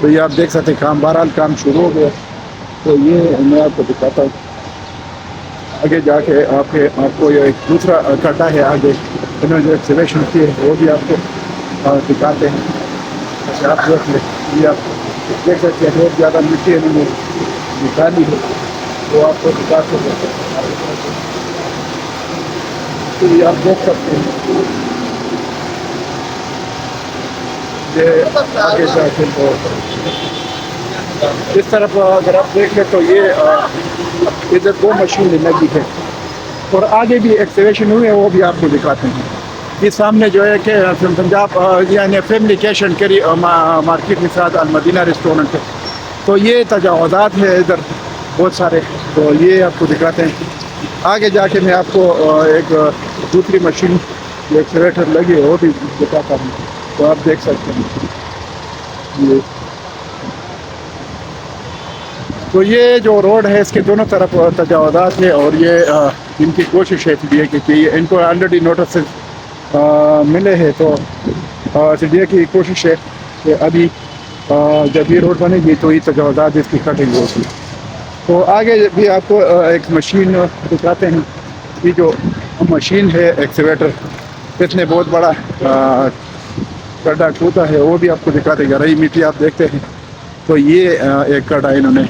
تو یہ آپ دیکھ سکتے ہیں کام بہرحال کام شروع ہو گیا. تو یہ میں آپ کو دکھاتا ہوں. آگے جا کے آپ کو یہ ایک دوسرا کٹا ہے آگے انہوں نے جو ایکسیویشن کی ہے وہ بھی آپ کو دکھاتے ہیں. اچھا آپ دیکھ لیں. یہ آپ دیکھ سکتے ہیں بہت زیادہ مٹی انہوں نے نکالی ہے. وہ آپ کو دکھاتے ہیں. تو یہ آپ دیکھ سکتے ہیں. یہ آگے جا کے اس طرف اگر آپ دیکھ لیں تو یہ ادھر 2 مشینیں لگی ہے اور آگے بھی ایکسیویشن ہوئے ہیں وہ بھی آپ کو دکھاتے ہیں. یہ سامنے جو ہے کہ پنجاب یعنی family cash and carry market کے ساتھ المدینہ ریسٹورنٹ ہے. تو یہ تجاوزات ہے ادھر بہت سارے. تو یہ آپ کو دکھاتے ہیں. آگے جا کے میں آپ کو ایک دوسری مشین جو ایکسیویٹر لگی ہے وہ بھی دکھاتا ہوں. تو آپ دیکھ سکتے ہیں. تو یہ جو روڈ ہے اس کے دونوں طرف تجاوزات ہے اور یہ ان کی کوشش ہے سی ڈی اے کی کہ ان کو آلریڈی نوٹسز ملے ہیں. تو سی ڈی اے کی کوشش ہے کہ ابھی جب یہ روڈ بنے گی تو یہ تجاوزات اس کی کٹنگ ہوگی. تو آگے بھی آپ کو ایک مشین دکھاتے ہیں. یہ جو مشین ہے ایکسیویٹر اس نے بہت بڑا گڈھا کھودا ہے وہ بھی آپ کو دکھاتے گا. رہی مٹی آپ دیکھتے ہیں. تو یہ ایک گڈھا انہوں نے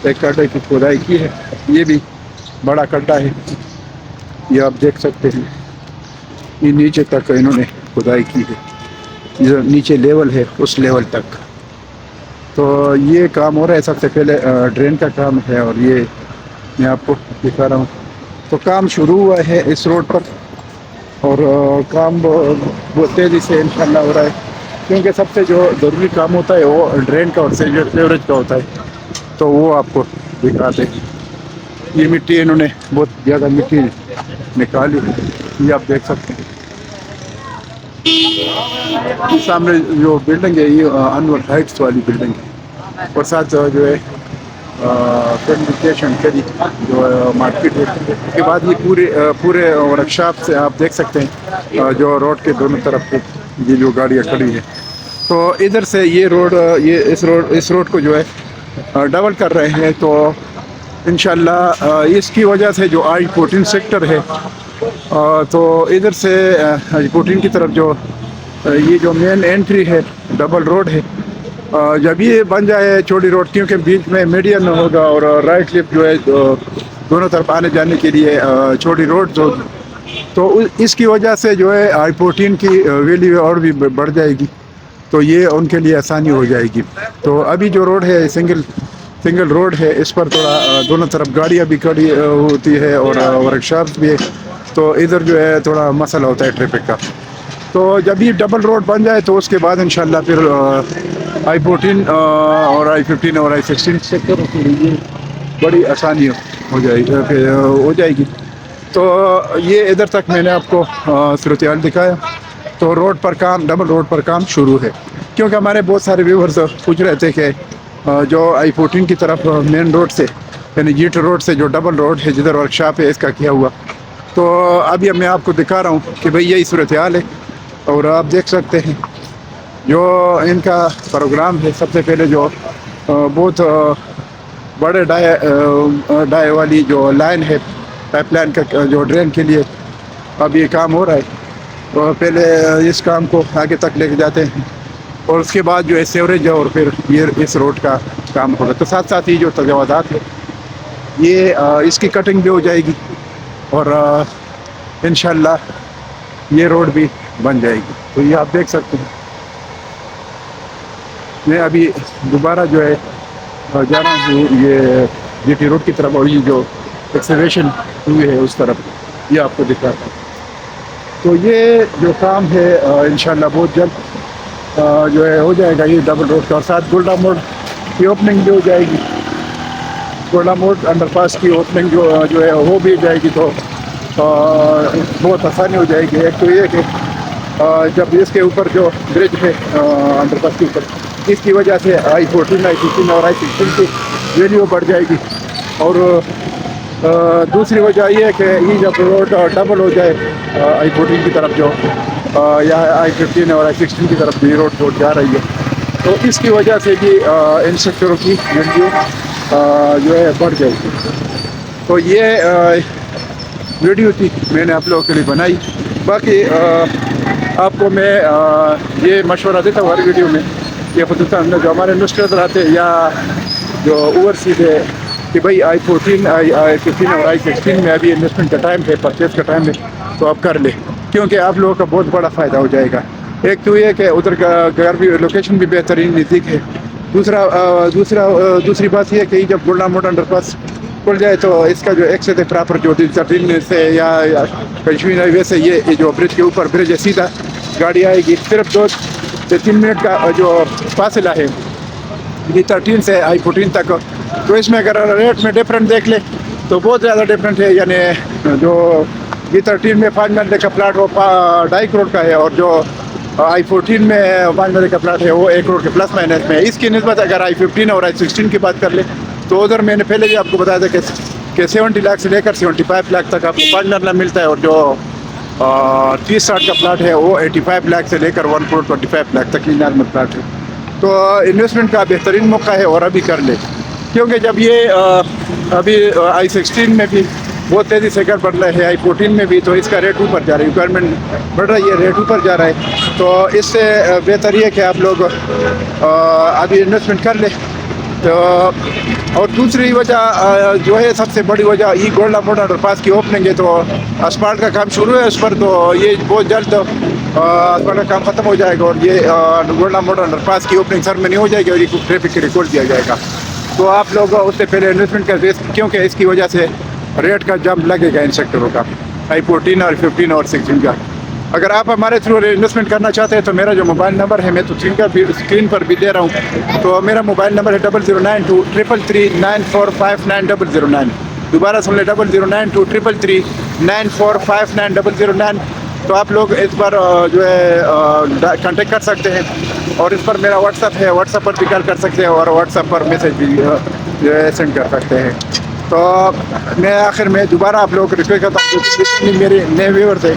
ایک گڈھے کی کھدائی کی ہے. یہ بھی بڑا گڈھا ہے. یہ آپ دیکھ سکتے ہیں. یہ نیچے تک انہوں نے کھدائی کی ہے. جو نیچے لیول ہے اس لیول تک. تو یہ کام ہو رہا ہے. سب سے پہلے ڈرین کا کام ہے اور یہ میں آپ کو دکھا رہا ہوں. تو کام شروع ہوا ہے اس روڈ پر اور کام بہت تیزی سے انشاءاللہ ہو رہا ہے کیونکہ سب سے جو ضروری کام ہوتا ہے وہ ڈرین کا اور سیوریج کا ہوتا ہے. تو وہ آپ کو دکھاتے ہیں. یہ مٹی انہوں نے بہت زیادہ مٹی نکالی. یہ آپ دیکھ سکتے ہیں. سامنے جو بلڈنگ ہے یہ انور ہائٹس والی بلڈنگ ہے اور ساتھ جو ہے کمیونیکیشن کری جو مارکیٹ ہے. اس کے بعد یہ پورے ورکشاپ سے آپ دیکھ سکتے ہیں جو روڈ کے دونوں طرف یہ جو گاڑیاں کھڑی ہیں. تو ادھر سے یہ روڈ اس روڈ کو جو ہے ڈبل کر رہے ہیں. تو انشاءاللہ اس کی وجہ سے جو I-14 سیکٹر ہے تو ادھر سے I-14 کی طرف جو یہ جو مین انٹری ہے ڈبل روڈ ہے. جب یہ بن جائے چوڑی روڈ کیونکہ بیچ میں میڈین ہوگا اور رائٹ لیفٹ جو ہے دونوں طرف آنے جانے کے لیے چوڑی روڈ تو اس کی وجہ سے جو ہے I-14 کی ویلیو اور بھی بڑھ جائے گی. تو یہ ان کے لیے آسانی ہو جائے گی. تو ابھی جو روڈ ہے سنگل روڈ ہے. اس پر تھوڑا دونوں طرف گاڑیاں بھی کھڑی ہوتی ہے اور ورکشاپس بھی ہے. تو ادھر جو ہے تھوڑا مسئلہ ہوتا ہے ٹریفک کا. تو جب یہ ڈبل روڈ بن جائے تو اس کے بعد انشاءاللہ پھر I-14 اور I-15 اور I-16 سیکٹروں کے لیے بڑی آسانی ہو جائے گی. تو یہ ادھر تک میں نے آپ کو صورتحال دکھایا. تو روڈ پر کام ڈبل روڈ پر کام شروع ہے کیونکہ ہمارے بہت سارے ویورز پوچھ رہے تھے کہ جو I-14 کی طرف مین روڈ سے یعنی جیٹ روڈ سے جو ڈبل روڈ ہے جدھر ورکشاپ ہے اس کا کیا ہوا. تو ابھی میں آپ کو دکھا رہا ہوں کہ بھئی یہی صورتحال ہے. اور آپ دیکھ سکتے ہیں جو ان کا پروگرام ہے. سب سے پہلے جو بہت بڑے ڈائے والی جو لائن ہے پائپ لائن کا جو ڈرین کے لیے اب یہ کام ہو رہا ہے. تو پہلے اس کام کو آگے تک لے کے جاتے ہیں اور اس کے بعد جو ہے سیوریج اور پھر یہ اس روڈ کا کام ہوگا. تو ساتھ ساتھ ہی جو تجاوزات ہے یہ اس کی کٹنگ بھی ہو جائے گی اور انشاءاللہ یہ روڈ بھی بن جائے گی. تو یہ آپ دیکھ سکتے ہیں. میں ابھی دوبارہ جو ہے جا رہا ہوں یہ جی ٹی روڈ کی طرف اور یہ جو ایکسیویشن ہوئی ہے اس طرف یہ آپ کو دکھاتا ہوں. تو یہ جو کام ہے انشاءاللہ بہت جلد جو ہے ہو جائے گا یہ ڈبل روڈ کا. اور ساتھ گولڈا موڑ کی اوپننگ بھی ہو جائے گی. گولڈا موڑ انڈر پاس کی اوپننگ جو ہے وہ بھی جائے گی. تو بہت آسانی ہو جائے گی. ایک تو یہ کہ جب اس کے اوپر جو برج ہے انڈر پاس کے اوپر اس کی وجہ سے I-14 I-15 اور I-16 کی ویلیو بڑھ جائے گی. اور دوسری وجہ یہ ہے کہ یہ جب روڈ ڈبل ہو جائے I-14 کی طرف جو یا I-15 اور I-16 کی طرف بھی روڈ جا رہی ہے تو اس کی وجہ سے بھی ان سیکٹروں کی ویلیو جو ہے بڑھ جائے گی. تو یہ ویڈیو تھی میں نے آپ لوگوں کے لیے بنائی. باقی آپ کو میں یہ مشورہ دیتا ہوں ہر ویڈیو میں کہ خصوصاً جو ہمارے انویسٹرز رہتے ہیں یا جو اوورسیز ہے کہ بھائی i14 i15 اور i16 میں ابھی انویسٹمنٹ کا ٹائم ہے, پرچیز کا ٹائم ہے, تو آپ کر لیں کیونکہ آپ لوگوں کا بہت بڑا فائدہ ہو جائے گا. ایک تو یہ کہ ادھر کا گھر بھی لوکیشن بھی بہترین نزدیک ہے. دوسری بات یہ کہ جب گولڈا موڈ انڈر پاس کھل جائے تو اس کا جو ایکسس ہے پراپر جو 13 سے یا کشمیر ہائی وے سے یہ جو برج کے اوپر برج ہے سیدھا گاڑی آئے گی. صرف 2 سے 3 منٹ کا جو فاصلہ ہے G13 سے i14 تک. تو اس میں اگر ریٹ میں ڈفرنٹ دیکھ لیں تو بہت زیادہ ڈفرنٹ ہے. یعنی جو G13 میں 5 مرلے کا پلاٹ وہ 2.5 کروڑ کا ہے, اور جو i14 میں 5 مرلے کا پلاٹ ہے وہ 1 کروڑ کے پلس مائنس میں. اس کی نسبت اگر i15 اور i16 کی بات کر لیں تو ادھر میں نے پہلے بھی آپ کو بتایا تھا کہ 70 لاکھ سے لے کر 75 لاکھ تک آپ کو 5 مرلہ ملتا ہے, اور جو 30-60 کا پلاٹ ہے وہ 85 لاکھ سے لے کر 1 کروڑ 25 لاکھ تک کی نارمل پلاٹ ہے. تو انویسٹمنٹ کا بہترین موقع ہے اور ابھی کر لے, کیونکہ جب یہ ابھی i16 میں بھی بہت تیزی سے گھر بڑھ رہا ہے, i14 میں بھی, تو اس کا ریٹ اوپر جا رہا ہے, ریکوائرمنٹ بڑھ رہی ہے, ریٹ اوپر جا رہا ہے. تو اس سے بہتر یہ کہ آپ لوگ ابھی انویسٹمنٹ کر لیں. تو اور دوسری وجہ جو ہے سب سے بڑی وجہ یہ گولڈا موڈ انڈر پاس کی اوپننگ ہے. تو اسپالٹ کا کام شروع ہے اس پر, تو یہ بہت جلد اسپالٹ کا کام ختم ہو جائے گا اور یہ گولڈا موڈ انڈر پاس کی اوپننگ سرمنی ہو جائے گی اور یہ ٹریفک کے ریکارڈ دیا جائے گا. تو آپ لوگ اس سے پہلے انویسٹمنٹ کر دیں, کیونکہ اس کی وجہ سے ریٹ کا جمپ لگے گا ان سیکٹروں کا, i14 اور 15 اور 16 کا. اگر آپ ہمارے تھرو انویسٹمنٹ کرنا چاہتے ہیں تو میرا جو موبائل نمبر ہے میں تو اسکرین پر بھی دے رہا ہوں. تو میرا موبائل نمبر ہے 0092 333 945 9009. دوبارہ سن لیں 0092 333 945 9009. تو آپ لوگ اس پر جو ہے کانٹیکٹ کر سکتے ہیں, اور اس پر میرا واٹس ایپ ہے, واٹس ایپ پر بھی کال کر سکتے ہیں اور واٹس ایپ پر میسج بھی جو ہے سینڈ کر سکتے ہیں. تو میں آخر میں دوبارہ آپ لوگوں کو ریکویسٹ کرتا ہوں جتنے میرے نئے ویورز ہیں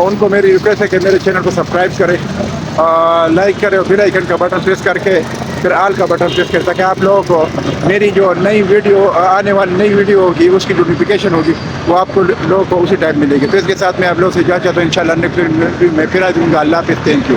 ان کو میری ریکویسٹ ہے کہ میرے چینل کو سبسکرائب کریں, لائک کریں اور بیل آئیکن کا بٹن پریس کر کے پھر آل کا بٹن پریس کریں, تاکہ آپ لوگوں کو میری جو نئی ویڈیو آنے والی نئی ویڈیو ہوگی اس کی جو نوٹیفیکیشن ہوگی وہ آپ کو لوگوں کو اسی ٹائم ملے گی. تو اس کے ساتھ میں آپ لوگوں سے اجازت چاہتا ہوں, انشاءاللہ نیکسٹ ویڈیو میں پھر آ جاؤں گا. اللہ حافظ, تھینک یو.